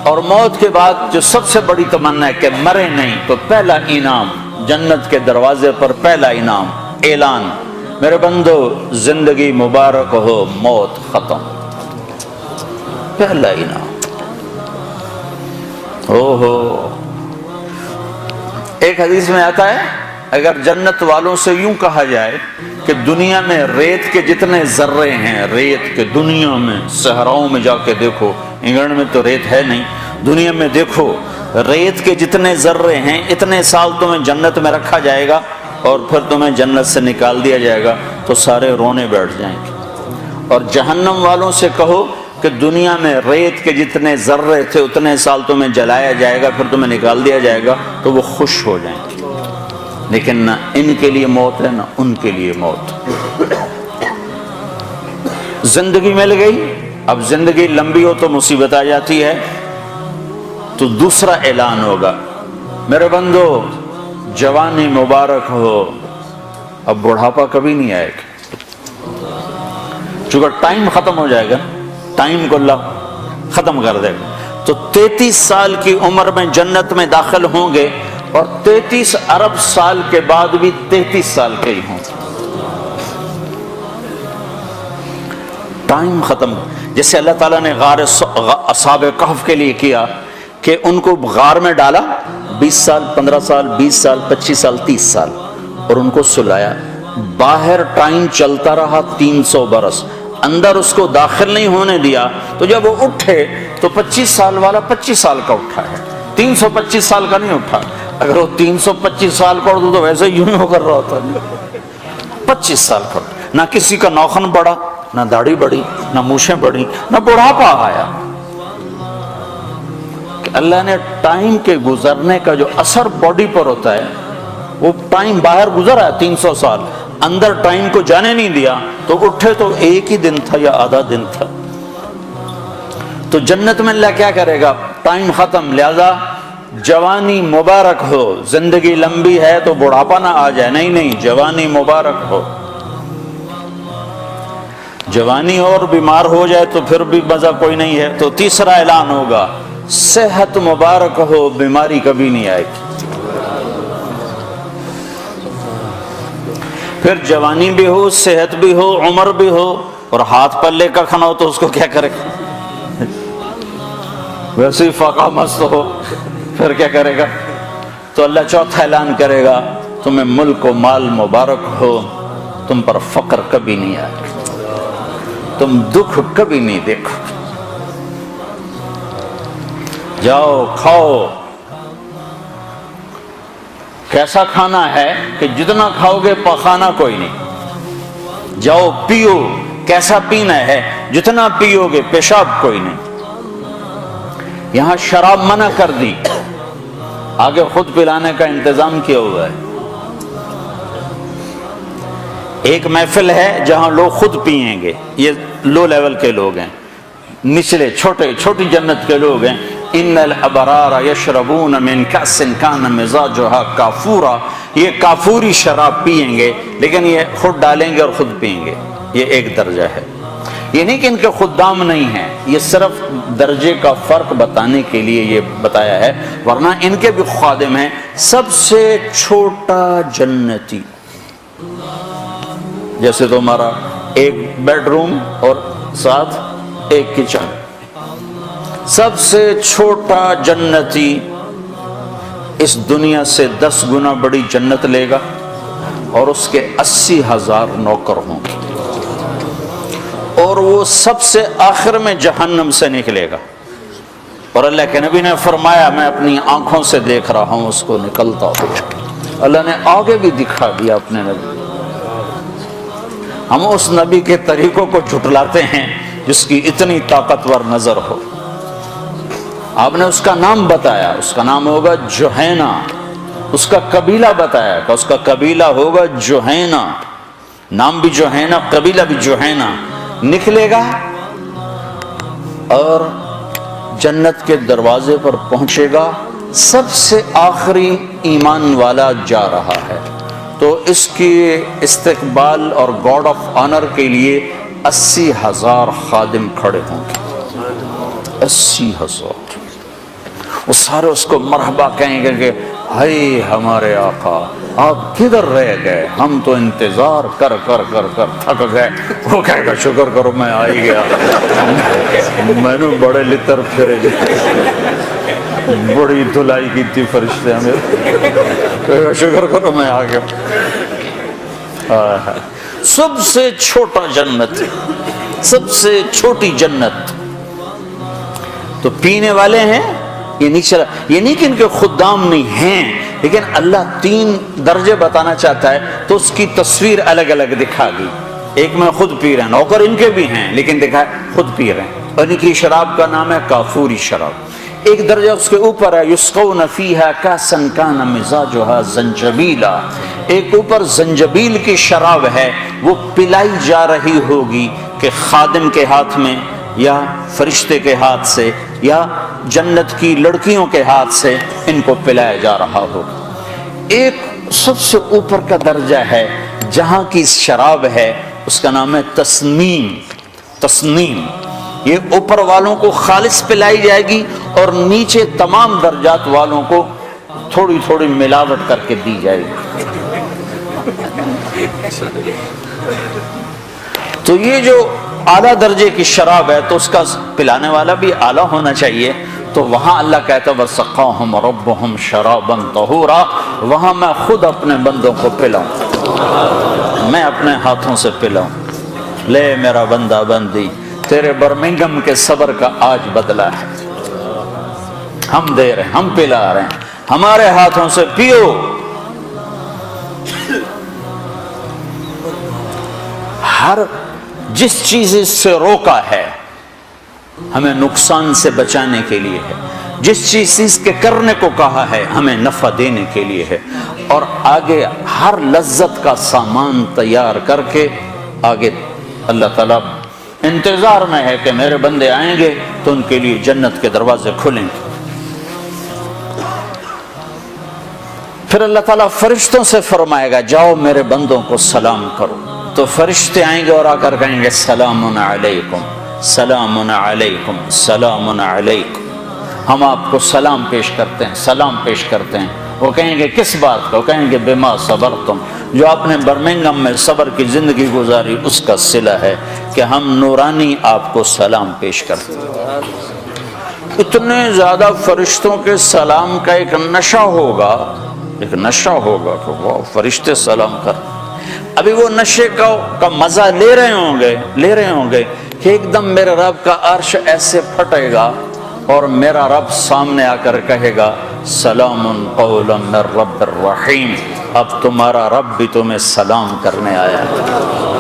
اور موت کے بعد جو سب سے بڑی تمنا ہے کہ مرے نہیں، تو پہلا انعام جنت کے دروازے پر، پہلا انعام اعلان، میرے بندو زندگی مبارک ہو، موت ختم، پہلا انعام۔ ایک حدیث میں آتا ہے اگر جنت والوں سے یوں کہا جائے کہ دنیا میں ریت کے جتنے ذرے ہیں، ریت کے دنیا میں صحراؤں میں جا کے دیکھو، انگلینڈ میں تو ریت ہے نہیں، دنیا میں دیکھو ریت کے جتنے ذرے ہیں، اتنے سال تمہیں جنت میں رکھا جائے گا اور پھر تمہیں جنت سے نکال دیا جائے گا تو سارے رونے بیٹھ جائیں گے۔ اور جہنم والوں سے کہو کہ دنیا میں ریت کے جتنے ذرے تھے اتنے سال تمہیں جلایا جائے گا، پھر تمہیں نکال دیا جائے گا، تو وہ خوش ہو جائیں گے۔ لیکن نہ ان کے لیے موت ہے نہ ان کے لیے موت۔ زندگی مل گئی، اب زندگی لمبی ہو تو مصیبت آ جاتی ہے، تو دوسرا اعلان ہوگا، میرے بندو جوانی مبارک ہو، اب بڑھاپا کبھی نہیں آئے گا، چونکہ ٹائم ختم ہو جائے گا، ٹائم کو اللہ ختم کر دے گا۔ تو 33 سال کی عمر میں جنت میں داخل ہوں گے اور 33 ارب سال کے بعد بھی 33 سال کے ہی ہوں گے، ٹائم ختم۔ جیسے اللہ تعالیٰ نے غار اصحاب کہف کے لیے کیا کہ ان کو غار میں ڈالا، 20 سال 15 سال 20 سال 25 سال 30 سال، اور ان کو سلایا، باہر ٹائم چلتا رہا 300 برس، اندر اس کو داخل نہیں ہونے دیا، تو جب وہ اٹھے تو 25 سال والا 25 سال کا اٹھا ہے، 325 سال کا نہیں اٹھا۔ اگر وہ 325 سال کا اٹھا تو ویسے یوں ہو کر رہا ہوتا، 25 سال کا اٹھا، نہ کسی کا نوخن بڑھا، نہ داڑھی بڑھی، نہ مونچھیں بڑھی، نہ بڑھاپا آیا۔ کہ اللہ نے ٹائم کے گزرنے کا جو اثر باڈی پر ہوتا ہے، وہ ٹائم باہر گزرا ہے 300 سال، اندر ٹائم کو جانے نہیں دیا، تو اٹھے تو ایک ہی دن تھا یا آدھا دن تھا۔ تو جنت میں اللہ کیا کرے گا؟ ٹائم ختم، لہذا جوانی مبارک ہو، زندگی لمبی ہے تو بڑھاپا نہ آ جائے، نہیں، جوانی مبارک ہو۔ جوانی ہو اور بیمار ہو جائے تو پھر بھی مزہ کوئی نہیں ہے، تو تیسرا اعلان ہوگا، صحت مبارک ہو، بیماری کبھی نہیں آئے گی۔ پھر جوانی بھی ہو، صحت بھی ہو، عمر بھی ہو، اور ہاتھ پلے کا کھانا ہو تو اس کو کیا کرے گا؟ ویسے ہی فاقہ مست ہو، پھر کیا کرے گا؟ تو اللہ چوتھا اعلان کرے گا، تمہیں ملک و مال مبارک ہو، تم پر فقر کبھی نہیں آئے گا، تم دکھ کبھی نہیں دیکھو، جاؤ کھاؤ۔ کیسا کھانا ہے کہ جتنا کھاؤ گے پخانا کوئی نہیں، جاؤ پیو، کیسا پینا ہے، جتنا پیو گے پیشاب کوئی نہیں۔ یہاں شراب منع کر دی، آگے خود پلانے کا انتظام کیا ہوا ہے۔ ایک محفل ہے جہاں لوگ خود پیئیں گے، یہ لو لیول کے لوگ ہیں، نچلے چھوٹی جنت کے لوگ ہیں۔ ان الابرار یشربون من کأس کان مزاجها کافورا، یہ کافوری شراب پیئیں گے، لیکن یہ خود ڈالیں گے اور خود پیئیں گے، یہ ایک درجہ ہے۔ یہ نہیں کہ ان کے خدام نہیں ہیں، یہ صرف درجے کا فرق بتانے کے لیے یہ بتایا ہے، ورنہ ان کے بھی خادم ہیں۔ سب سے چھوٹا جنتی، جیسے تمہارا ایک بیڈ روم اور ساتھ ایک کچن، سب سے چھوٹا جنتی اس دنیا سے 10 گنا بڑی جنت لے گا، اور اس کے 80,000 نوکر ہوں گے، اور وہ سب سے آخر میں جہنم سے نکلے گا، اور اللہ کے نبی نے فرمایا میں اپنی آنکھوں سے دیکھ رہا ہوں اس کو نکلتا ہوا۔ اللہ نے آگے بھی دکھا دیا اپنے نبی۔ ہم اس نبی کے طریقوں کو جھٹلاتے ہیں جس کی اتنی طاقتور نظر ہو۔ آپ نے اس کا نام بتایا، اس کا نام ہوگا جوہینہ، اس کا قبیلہ بتایا کہ اس کا قبیلہ ہوگا جوہینہ، نام بھی جوہینہ، قبیلہ بھی جوہینہ، نکلے گا اور جنت کے دروازے پر پہنچے گا، سب سے آخری ایمان والا جا رہا ہے، تو اس کی استقبال اور گارڈ آف آنر کے لیے 80,000 خادم کھڑے ہوں گے. 80,000. وہ سارے اس کو مرحبا کہیں گے کہ ہائے ہمارے آقا آپ کدھر رہ گئے، ہم تو انتظار کر کر کر کر تھک گئے. وہ کہے گا شکر کرو میں آ ہی گیا، میں نے بڑے لطر پھرے بڑی دھلائی کی تھی فرشتے ہمیں، کہے گا شکر کرو میں آ گیا. سب سے چھوٹا جنت، سب سے چھوٹی جنت. تو پینے والے ہیں، یہ نہیں کہ ان کے خدام نہیں ہیں، لیکن اللہ 3 درجے بتانا چاہتا ہے تو اس کی تصویر الگ الگ دکھا دی. ایک میں خود پی رہے ہیں، نوکر ان کے بھی ہیں لیکن دکھا خود پی رہے ہیں، اور ان کی شراب کا نام ہے کافوری شراب. ایک درجہ اس کے اوپر ہے یسقون فیہا کاسا کان مزاجھا زنجبیلا، ایک اوپر زنجبیل کی شراب ہے، وہ پلائی جا رہی ہوگی کہ خادم کے ہاتھ میں یا فرشتے کے ہاتھ سے یا جنت کی لڑکیوں کے ہاتھ سے ان کو پلایا جا رہا ہوگا. ایک سب سے اوپر کا درجہ ہے جہاں کی شراب ہے، اس کا نام ہے تسنیم. تسنیم یہ اوپر والوں کو خالص پلائی جائے گی اور نیچے تمام درجات والوں کو تھوڑی تھوڑی ملاوٹ کر کے دی جائے گی. تو یہ جو اعلیٰ درجے کی شراب ہے تو اس کا پلانے والا بھی اعلیٰ ہونا چاہیے. تو وہاں اللہ کہتا ہے وَسَقَاهُمْ رَبُّهُمْ شَرَابًا طَهُورًا، وہاں میں خود اپنے بندوں کو پلاؤں، میں اپنے ہاتھوں سے پلاؤں. لے میرا بندہ بندی، تیرے برمنگم کے صبر کا آج بدلہ ہے، ہم دے رہے ہیں، ہم پلا رہے ہیں، ہمارے ہاتھوں سے پیو. ہر جس چیز سے روکا ہے ہمیں نقصان سے بچانے کے لیے ہے، جس چیز کے کرنے کو کہا ہے ہمیں نفع دینے کے لیے ہے، اور آگے ہر لذت کا سامان تیار کر کے آگے اللہ تعالیٰ انتظار میں ہے کہ میرے بندے آئیں گے تو ان کے لیے جنت کے دروازے کھلیں گے. پھر اللہ تعالیٰ فرشتوں سے فرمائے گا جاؤ میرے بندوں کو سلام کرو. تو فرشتے آئیں گے اور آ کر کہیں گے سلام علیکم سلام علیکم سلام علیکم، ہم آپ کو سلام پیش کرتے ہیں، سلام پیش کرتے ہیں. وہ کہیں گے کس بات کا؟ وہ کہیں گے بما صبرتم، جو آپ نے برمنگم میں صبر کی زندگی گزاری اس کا صلہ ہے کہ ہم نورانی آپ کو سلام پیش کرتے ہیں. اتنے زیادہ فرشتوں کے سلام کا ایک نشہ ہوگا، ایک نشہ ہوگا کہ وہ فرشتے سلام کر. ابھی وہ نشے کا مزہ لے رہے ہوں گے کہ ایک دم میرے رب کا عرش ایسے پھٹے گا اور میرا رب سامنے آ کر کہے گا سلام قولا من رب الرحیم، اب تمہارا رب بھی تمہیں سلام کرنے آیا ہے.